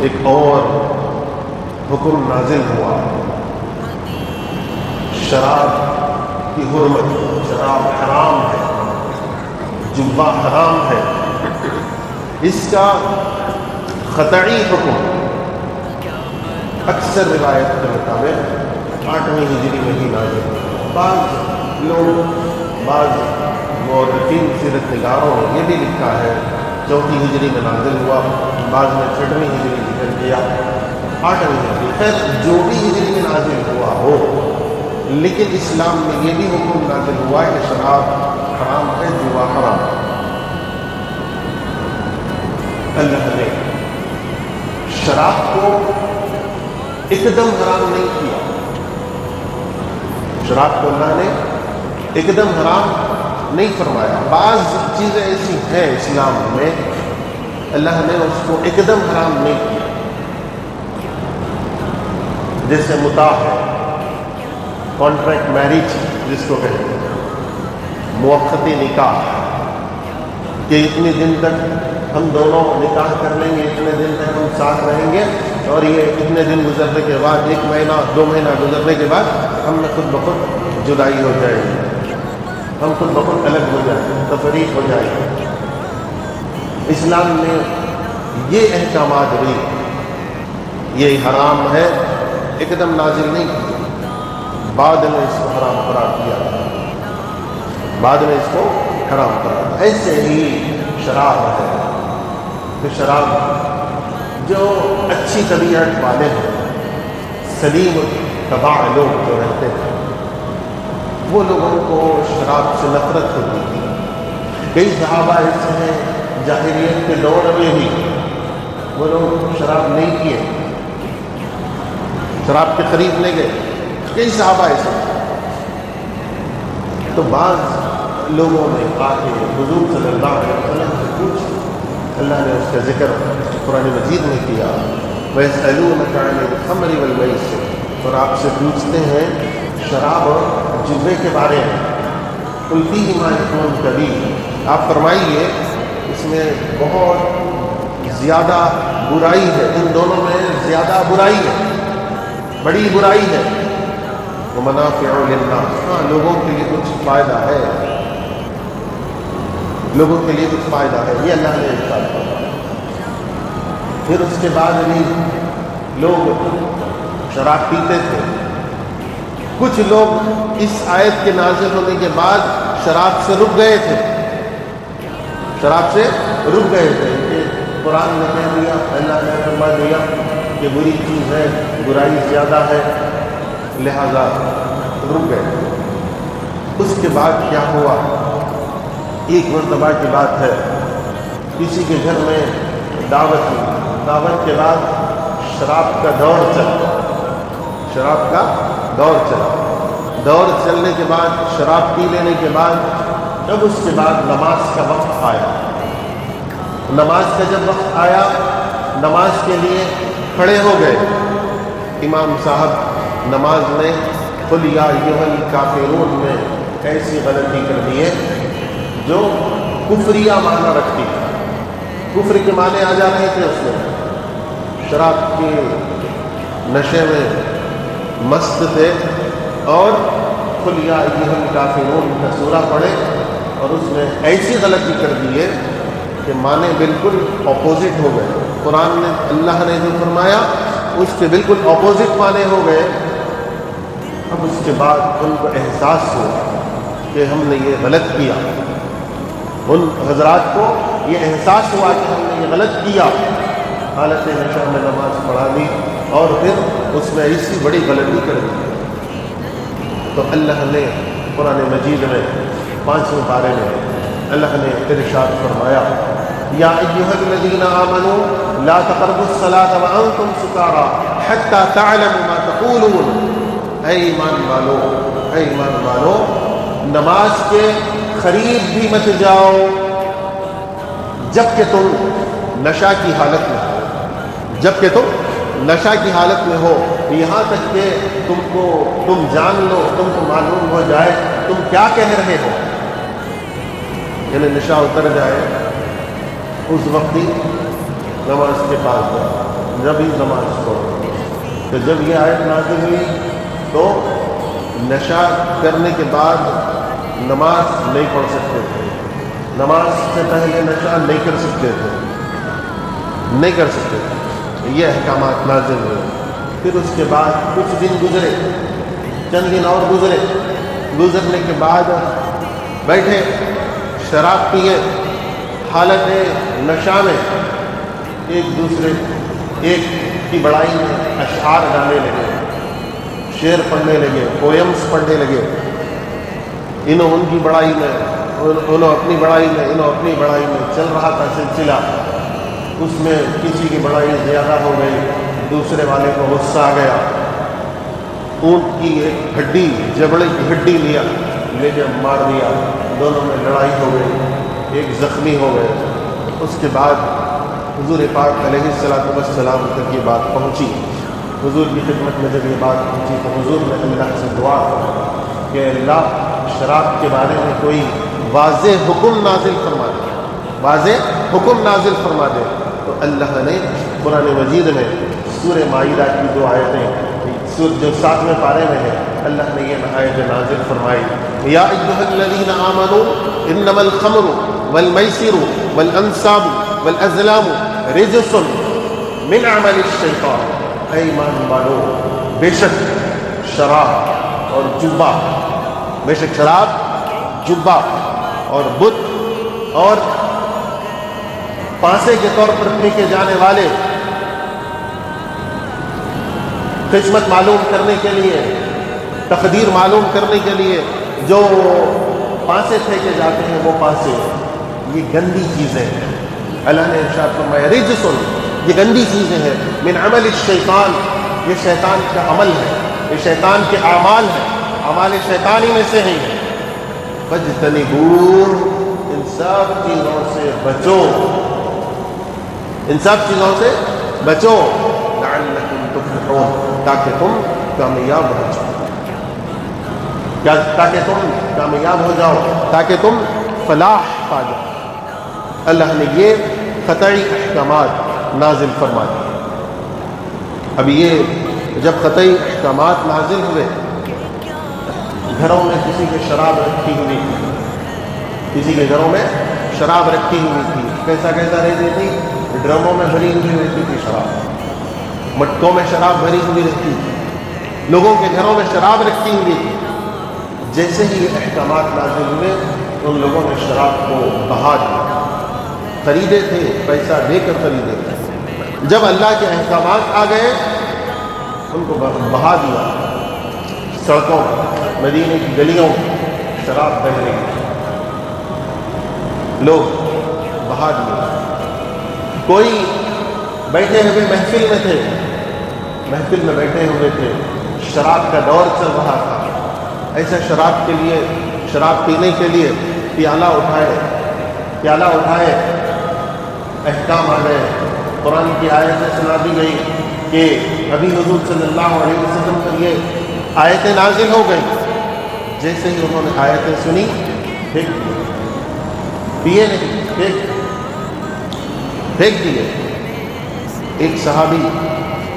ایک اور حکم نازل ہوا، شراب کی حرمت، شراب حرام ہے، جوا حرام ہے، اس کا قطعی حکم اکثر روایت کے مطابق 8ویں ہجری میں ہی نازل ہوا۔ بعض لوگ، بعض مورخین سیرت نگاروں نے یہ بھی لکھا ہے 4 ہجری میں نازل ہوا، بعض نے 6ویں ہجری ذکر کیا، 8ویں ہجری، خیر جو بھی ہجری میں نازل ہوا ہو، لیکن اسلام میں یہ بھی حکم نازل ہوا ہے کہ شراب حرام ہے، جوا حرام ہے۔ اللہ نے شراب کو ایک دم حرام نہیں کیا، شراب کو اللہ نے ایک دم حرام نہیں فرمایا۔ بعض چیزیں ایسی ہیں اسلام میں اللہ نے اس کو ایک دم حرام نہیں کیا، جیسے متاع ہے، کانٹریکٹ میرج جس کو کہتے ہیں، موقتی نکاح، کہ اتنے دن تک ہم دونوں نکاح کر لیں گے، اتنے دن تک ہم ساتھ رہیں گے، اور یہ اتنے دن گزرنے کے بعد، 1 مہینہ 2 مہینہ گزرنے کے بعد ہم میں خود بخود جدائی ہو جائے گی، ہم خود بخود الگ ہو جائیں گے، تفریق ہو جائے گی۔ اسلام نے یہ احکامات بھی، یہ حرام ہے، ایک دم نازل نہیں کیا، بعد میں اس کو حرام قرار دیا، بعد میں اس کو حرام قرار دیا۔ ایسے ہی شراب ہے کہ شراب جو اچھی طبیعت والے ہیں، سلیم طبع لوگ جو رہتے ہیں، وہ لوگوں کو شراب سے نفرت ہوتی تھی۔ کئی صحابہ ایسے ہیں جاہلیت کے دور میں بھی وہ لوگ شراب نہیں کیے، شراب کے قریب نہیں گئے، کئی صحابہ ایسے ہیں۔ تو بعض لوگوں نے آ کے حضور صلی اللہ علیہ وسلم سے پوچھا، اللہ نے اس کا ذکر قرآن مجید میں کیا، وَيَسْأَلُونَكَ عَنِ الْخَمْرِ وَالْمَيْسِرِ، اور آپ سے پوچھتے ہیں شراب اور جوے کے بارے میں، قُلْ فِيهِمَا إِثْمٌ كَبِيرٌ، آپ فرمائیے اس میں بہت زیادہ برائی ہے، ان دونوں میں زیادہ برائی ہے، بڑی برائی ہے، وَمَنَافِعُ لِلنَّاسِ، ہاں لوگوں کے لیے کچھ فائدہ ہے، لوگوں کے لیے کچھ فائدہ ہے، یہ اللہ نے ارشاد فرمایا۔ پھر اس کے بعد بھی لوگ شراب پیتے تھے، کچھ لوگ اس آیت کے نازل ہونے کے بعد شراب سے رک گئے تھے، شراب سے رک گئے تھے کہ قرآن نے کہہ دیا، اللہ نے فرما دیا کہ بری چیز ہے، برائی زیادہ ہے، لہذا رک گئے۔ اس کے بعد کیا ہوا، ایک مرتبہ کی بات ہے، کسی کے گھر میں دعوت ہوئی، دعوت کے بعد شراب کا دور چلا، شراب کا دور چلا، دور چلنے کے بعد شراب پی لینے کے بعد جب اس کے بعد نماز کا وقت آیا، نماز کا جب وقت آیا، نماز کے لیے کھڑے ہو گئے، امام صاحب نماز میں قُلْ يَا أَيُّهَا الْكَافِرُونَ میں ایسی غلطی کر دی ہے جو کفریہ معنی رکھتی ہے، کفر کے معنی آ جا رہے تھے، اس میں شراب کے نشے میں مست تھے، اور قُلْ يَا أَيُّهَا الْكَافِرُونَ کا سورہ پڑھے اور اس میں ایسی غلطی کر دی ہے کہ معنی بالکل اپوزٹ ہو گئے، قرآن نے، اللہ نے جو فرمایا اس کے بالکل اپوزٹ معنی ہو گئے۔ اب اس کے بعد ان کو احساس ہوا کہ ہم نے یہ غلط کیا، ان حضرات کو یہ احساس ہوا کہ ہم نے یہ غلط کیا، حالت نشہ میں نماز پڑھا دی اور پھر اس میں ایسی بڑی غلطی کر دی۔ تو اللہ نے قرآن مجید میں 5ویں پارے میں اللہ نے ارشاد فرمایا، یا ایھا الذین آمنوا لا تقربوا الصلاۃ وانتم سکارى حتی تعلموا ما تقولون، اے ایمان والو، اے ایمان والو، نماز کے قریب بھی مت جاؤ جب کہ تم نشہ کی حالت میں ہو، جب کہ تم نشہ کی حالت میں ہو، یہاں تک کہ تم جان لو، تم کو معلوم ہو جائے تم کیا کہہ رہے ہو، یعنی نشہ اتر جائے، اس وقت ہی نماز کے پاس جاؤ۔ جب ہی نماز پڑھو۔ تو جب یہ آیت نازل ہوئی تو نشہ کرنے کے بعد نماز نہیں پڑھ سکتے تھے، نماز سے پہلے نشہ نہیں کر سکتے تھے، یہ احکامات نازل ہوئے۔ پھر اس کے بعد کچھ دن گزرے، چند دن اور گزرنے کے بعد بیٹھے شراب پیے، حالت نشہ میں ایک کی بڑائی میں اشعار گانے لگے، شعر پڑھنے لگے، پوئمس پڑھنے لگے، انہوں ان کی بڑائی میں، انہوں اپنی بڑائی میں، انہوں اپنی بڑائی میں چل رہا تھا سلسلہ۔ اس میں کسی کی بڑائی زیادہ ہو گئی، دوسرے والے کو غصہ آ گیا، اونٹ کی ایک ہڈی، جبڑے کی ہڈی لے کے مار دیا، دونوں میں لڑائی ہو گئی، ایک زخمی ہو گئے۔ اس کے بعد حضور پاک علیہ السلام تک یہ بات پہنچی۔ حضور کی خدمت میں جب یہ بات پہنچی تو حضور نے اللہ سے دعا کی کہ اللہ شراب کے بارے میں کوئی واضح حکم نازل فرما دے، واضح حکم نازل فرما دے۔ تو اللہ نے قرآن مجید میں سورہ مائدہ کی دو آیتیں جو 7ویں پارے میں ہے، اللہ نے یہ آیت نازل فرمائی، یا ایھا الذین آمنوا انما الخمر والمیسر والانصاب والازلام رجس من عمل الشیطان، اے ایمان والو، بے شک شراب اور جبہ، بے شک شراب، جبہ اور بت اور پانسے کے طور پر پھینکے جانے والے، قسمت معلوم کرنے کے لیے، تقدیر معلوم کرنے کے لیے جو پانسے پھینکے جاتے ہیں، وہ پانسے یہ گندی چیزیں ہیں۔ اللہ نے ارشاد فرمایا رجسن، یہ گندی چیزیں ہیں، من عمل الشیطان، یہ شیطان کا عمل ہے، یہ شیطان کے اعمال ہیں، اعمال شیطانی میں سے ہیں۔ فاجتنبوہ، ان سب چیزوں سے بچو، ان سب چیزوں سے بچو، لعلکم تفلحون، تاکہ تم کامیاب ہو جاؤ، تاکہ تم کامیاب ہو جاؤ، تاکہ تم فلاح پا جاؤ۔ اللہ نے یہ قطعی احکامات نازل فرما دیے۔ اب یہ جب قطعی احکامات نازل ہوئے، گھروں میں کسی کے شراب رکھی ہوئی تھی، کسی کے گھروں میں شراب رکھی ہوئی تھی، کیسا رہتی تھی؟ ڈرموں میں بھری ہوئی رہتی تھی شراب، مٹکوں میں شراب بھری ہوئی رہتی تھی، لوگوں کے گھروں میں شراب رکھی ہوئی تھی۔ جیسے ہی یہ احکامات نازل ہوئے، ان لوگوں نے شراب کو بہا دیا، خریدے تھے، پیسہ دے کر خریدے تھے، جب اللہ کے احکامات آ گئے ان کو بہا دیا۔ سڑکوں پر، مدینے کی گلیوں میں شراب بہہ رہی، لوگ بہا دیا۔ کوئی بیٹھے ہوئے محفل میں تھے، محفل میں بیٹھے ہوئے تھے، شراب کا دور چل رہا تھا، ایسا شراب پینے کے لیے پیالہ اٹھائے، احکام آ گئے، قرآن کی آیتیں سنا دی گئی کہ ابھی حضور صلی اللہ علیہ وسلم پر یہ آیتیں نازل ہو گئی۔ جیسے ہی انہوں نے آیتیں سنی، پیے نہیں، پھینک دیے۔ ایک صحابی،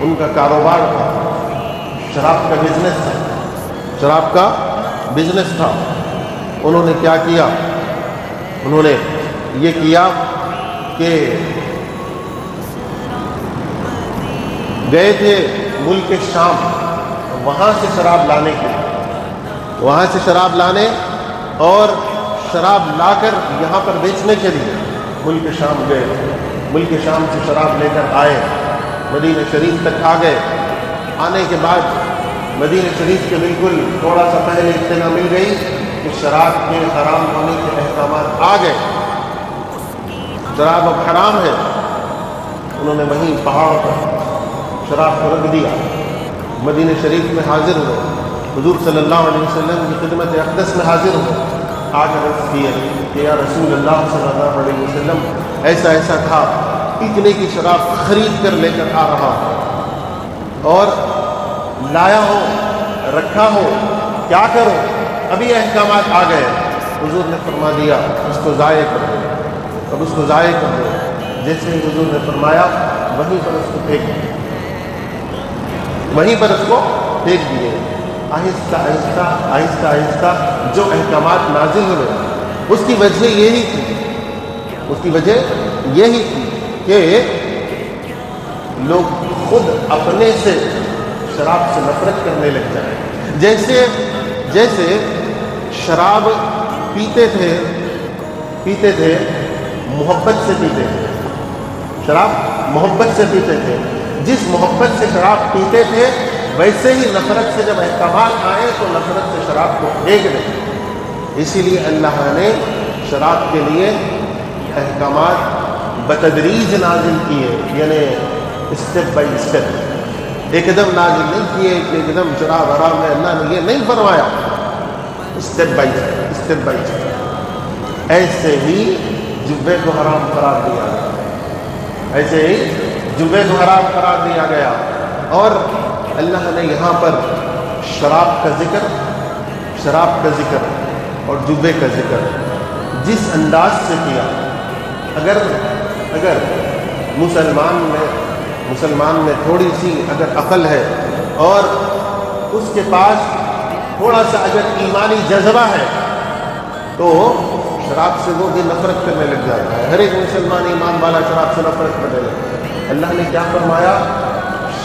ان کا کاروبار تھا، شراب کا بزنس تھا، انہوں نے کیا کیا؟ انہوں نے یہ کیا کہ گئے تھے ملک شام، وہاں سے شراب لانے اور شراب لا کر یہاں پر بیچنے کے لیے ملک شام گئے، ملک شام سے شراب لے کر آئے، مدینہ شریف تک آ گئے۔ آنے کے بعد مدینہ شریف کے بالکل تھوڑا سا پہلے اطلاع مل گئی کہ شراب کے حرام ہونے کے احکامات آ گئے، شراب اب حرام ہے۔ انہوں نے وہیں پہاڑ پر شراب کو رکھ دیا، مدینہ شریف میں حاضر ہوئے، حضور صلی اللہ علیہ وسلم کی خدمت اقدس میں حاضر ہوئے، آ کر عرض کیے کہ یا رسول اللہ صلی اللہ علیہ وسلم، ایسا تھا، اتنے کی شراب خرید کر لے کر آ رہا اور لایا ہو، رکھا ہو، کیا کرو؟ ابھی احکامات آ گئے۔ حضور نے فرما دیا اس کو ضائع کر دو، اب اس کو ضائع کر دو۔ جیسے حضور نے فرمایا وہیں پر اس کو پھینک دیے، وہیں پر اس کو پھینک دیے۔ آہستہ آہستہ آہستہ آہستہ جو احکامات نازل ہوئے اس کی وجہ یہی تھی، اس کی وجہ یہی تھی کہ لوگ خود اپنے سے شراب سے نفرت کرنے لگ جائیں۔ جیسے شراب پیتے تھے محبت سے پیتے تھے، شراب محبت سے پیتے تھے، جس محبت سے شراب پیتے تھے ویسے ہی نفرت سے جب احکامات آئے تو نفرت سے شراب کو پھینک دیں۔ اسی لیے اللہ نے شراب کے لیے احکامات بتدریج نازل کیے، یعنی اسٹیپ بائی اسٹیپ، ایک قدم نازل نہیں کیے کہ ایک قدم شراب حرام ہے، اللہ نے یہ نہیں فرمایا، step by step by step. ایسے ہی جبے کو حرام قرار دیا گیا، ایسے ہی جبے کو حرام قرار دیا گیا، اور اللہ نے یہاں پر شراب کا ذکر اور جبے کا ذکر جس انداز سے کیا، اگر مسلمان میں تھوڑی سی اگر عقل ہے اور اس کے پاس تھوڑا سا اگر ایمانی جذبہ ہے تو شراب سے وہ بھی نفرت کرنے لگ جاتا ہے۔ ہر ایک مسلمان ایمان والا شراب سے نفرت کرنے لگتا ہے۔ اللہ نے کیا فرمایا؟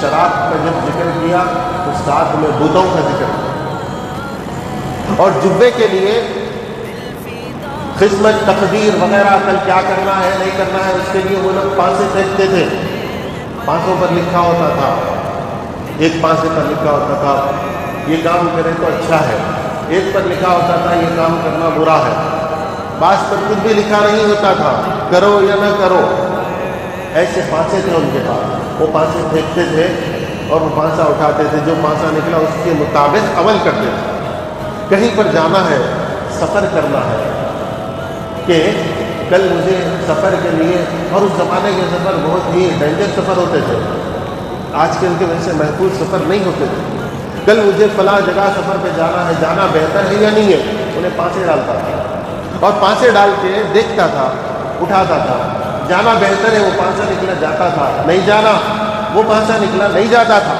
شراب کا جب ذکر کیا تو ساتھ میں بتوں کا ذکر کیا، اور جبے کے لیے قسمت تقدیر وغیرہ کل کیا کرنا ہے نہیں کرنا ہے اس کے لیے وہ لوگ پانسے پھینکتے تھے، پانسوں پر لکھا ہوتا تھا، ایک پانسے پر لکھا ہوتا تھا یہ کام کرے تو اچھا ہے، ایک پر لکھا ہوتا تھا یہ کام کرنا برا ہے، بعض پر کچھ بھی لکھا نہیں ہوتا تھا، کرو یا نہ کرو۔ ایسے پانسے تھے ان کے پاس، وہ پانسے پھینکتے تھے اور وہ پانسا اٹھاتے تھے، جو پانسا نکلا اس کے مطابق عمل کرتے تھے۔ کہیں پر جانا ہے، سفر کرنا ہے کہ کل مجھے سفر کے لیے، اور اس زمانے کے سفر بہت ہی ڈینجر سفر ہوتے تھے، آج کل کے ویسے محفوظ سفر نہیں ہوتے تھے، کل مجھے فلاں جگہ سفر پہ جانا ہے، جانا بہتر ہے یا نہیں ہے، انہیں پانسے ڈالتا تھا اور پانسے ڈال کے دیکھتا تھا، اٹھاتا تھا، جانا بہتر ہے وہ پانسا نکلا جاتا تھا، نہیں جانا وہ پانسا نکلا نہیں جاتا تھا۔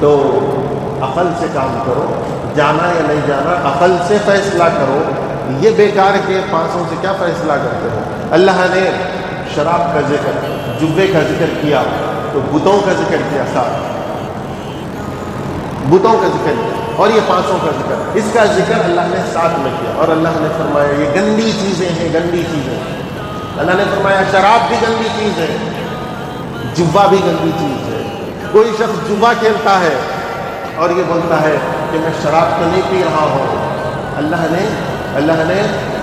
تو عقل سے کام کرو، جانا یا نہیں جانا عقل سے فیصلہ کرو، یہ بیکار کے پانسوں سے کیا فیصلہ کرتے ہو۔ اللہ نے شراب کا ذکر، جبے کا ذکر کیا تو بتوں کا ذکر کیا، ساتھ بتوں کا ذکر کیا اور یہ پانسوں کا ذکر، اس کا ذکر اللہ نے ساتھ میں کیا، اور اللہ نے فرمایا یہ گندی چیزیں ہیں، گندی چیزیں۔ اللہ نے فرمایا شراب بھی گندی چیز ہے، جوا بھی گندی چیز ہے۔ کوئی شخص جوا کھیلتا ہے اور یہ بولتا ہے کہ میں شراب تو نہیں پی رہا ہوں، اللہ نے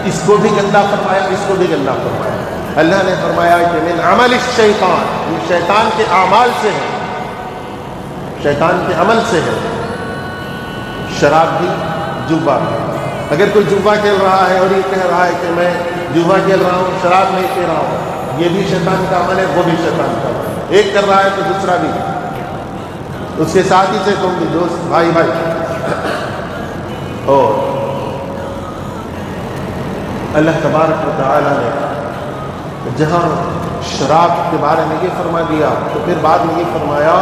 اس کو بھی گندا فرمایا، اس کو بھی گندا فرمایا۔ اللہ نے فرمایا کہ من عمل الشیطان، یہ شیطان کے اعمال سے ہے، شیطان کے عمل سے ہے، شراب بھی جوا بھی۔ اگر کوئی جوا کھیل رہا ہے اور یہ کہہ رہا ہے کہ میں جوا کھیل رہا ہوں، شراب نہیں پی رہا ہوں، یہ بھی شیطان کا عمل ہے، وہ بھی شیطان کا عمل ہے، ایک کر رہا ہے تو دوسرا بھی، اس کے ساتھ ہی سے تم بھی، دوست بھائی اور اللہ تبارک و تعالی نے جہاں شراب کے بارے میں یہ فرما دیا تو پھر بعد میں یہ فرمایا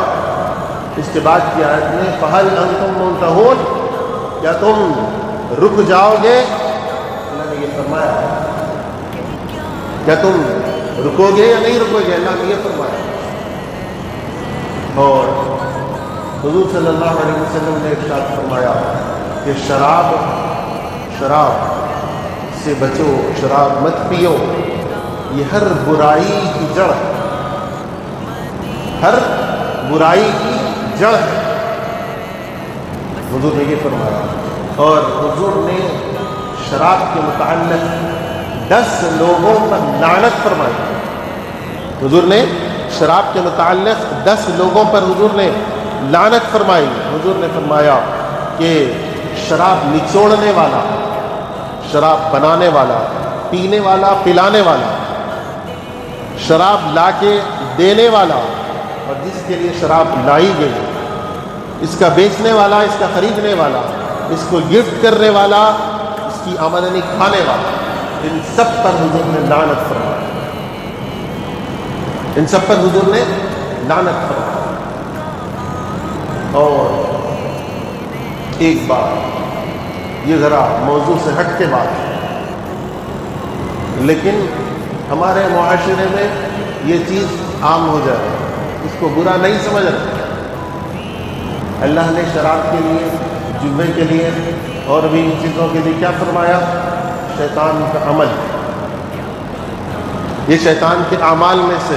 اس کے بعد کی آیت میں فَهَلْ أَنْتُمْ مُنْتَهُونَ، کیا تم رک جاؤ گے؟ اللہ نے یہ فرمایا، کیا تم رکو گے یا نہیں رکو گے؟ اللہ نے یہ فرمایا۔ اور حضور صلی اللہ علیہ وسلم نے ارشاد فرمایا کہ شراب سے بچو، شراب مت پیو، یہ ہر برائی کی جڑ، ہر برائی کی جڑ ہے، حضور نے یہ فرمایا۔ اور حضور نے شراب کے متعلق 10 لوگوں پر لعنت فرمائی، حضور نے شراب کے متعلق 10 لوگوں پر حضور نے لعنت فرمائی۔ حضور نے فرمایا کہ شراب نچوڑنے والا، شراب بنانے والا، پینے والا، پلانے والا، شراب لا کے دینے والا اور جس کے لیے شراب لائی گئی، اس کا بیچنے والا، اس کا خریدنے والا، اس کو گفٹ کرنے والا، اس کی آمدنی کھانے والا، ان سب پر حضور نے لعنت فرمائی۔ ان سب پر حضور نے لعنت فرمائی۔ اور ایک بات، یہ ذرا موضوع سے ہٹ کے بات ہے، لیکن ہمارے معاشرے میں یہ چیز عام ہو جائے، اس کو برا نہیں سمجھ رہے۔ اللہ نے شراب کے لیے، جمعے کے لیے اور بھی ان چیزوں کے لیے کیا فرمایا؟ شیطان کا عمل، یہ شیطان کے اعمال میں سے۔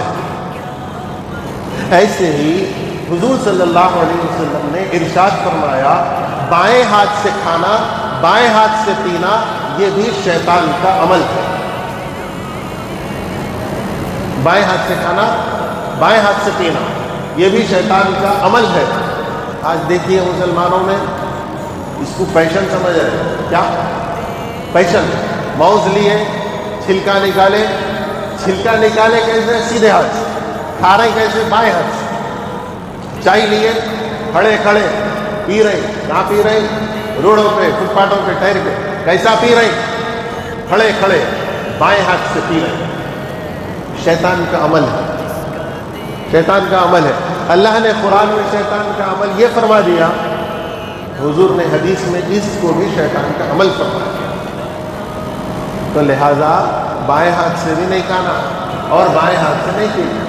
ایسے ہی حضور صلی اللہ علیہ وسلم نے ارشاد فرمایا، بائیں ہاتھ سے کھانا، بائیں ہاتھ سے پینا، یہ بھی شیطان کا عمل ہے۔ بائیں ہاتھ سے کھانا، بائیں ہاتھ سے پینا، یہ بھی شیطان کا عمل ہے۔ آج دیکھیے مسلمانوں میں اس کو پیشن سمجھ رہے ہیں۔ کیا پیشن؟ موز لیے، چھلکا نکالے، چھلکا نکالے کیسے؟ سیدھے ہاتھ سے۔ کھا رہے کیسے؟ بائیں ہاتھ سے۔ چائے لیے، کھڑے کھڑے پی رہے، کہاں پی رہے؟ روڈوں پہ، فٹ پاتھوں پہ ٹھہر کے۔ کیسا پی رہے؟ کھڑے کھڑے بائیں ہاتھ سے پی رہے۔ شیطان کا عمل ہے، شیطان کا عمل ہے۔ اللہ نے قرآن میں شیطان کا عمل یہ فرما دیا، حضور نے حدیث میں اس کو بھی شیطان کا عمل فرما دیا۔ تو لہذا بائیں ہاتھ سے بھی نہیں کھانا اور بائیں ہاتھ سے نہیں پینا۔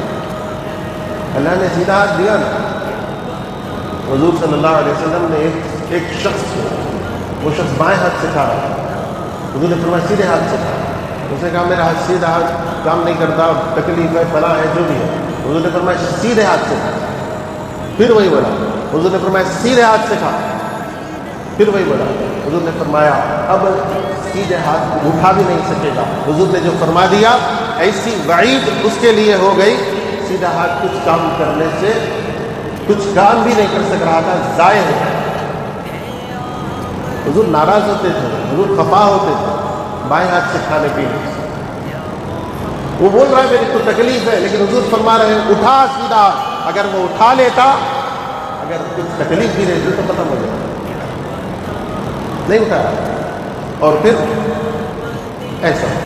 اللہ نے سیدھا ہاتھ دیا نا۔ حضور صلی اللہ علیہ وسلم نے ایک شخص کو، وہ شخص بائیں ہاتھ سے کھا رہا تھا، حضور نے فرمایا سیدھے ہاتھ سے کھا۔ اس نے کہا میرا ہاتھ سیدھا ہاتھ کام نہیں کرتا، تکلیف ہے، فلاں ہے، جو بھی ہے۔ حضور نے فرمایا سیدھے ہاتھ سے کھا۔ پھر وہی بولا، حضور نے فرمایا سیدھے ہاتھ سے کھا۔ پھر وہی بولا، حضور نے فرمایا اب سیدھے ہاتھ اٹھا بھی نہیں سکے گا۔ حضور نے جو فرما دیا، ایسی وعید اس کے لیے ہو گئی، سیدھا ہاتھ کچھ کام کرنے سے کچھ کام بھی نہیں کر سک رہا تھا، ضائع ہو گیا۔ حضور ناراض ہوتے تھے، حضور خفا ہوتے تھے بائیں ہاتھ سے کھانے پینے سے۔ وہ بول رہا ہے میری تو تکلیف ہے، لیکن حضور فرما رہے ہیں اٹھا سیدھا۔ اگر وہ اٹھا لیتا، اگر کچھ تکلیف بھی رہتی تو ختم ہو جائے، نہیں اٹھایا۔ اور پھر ایسا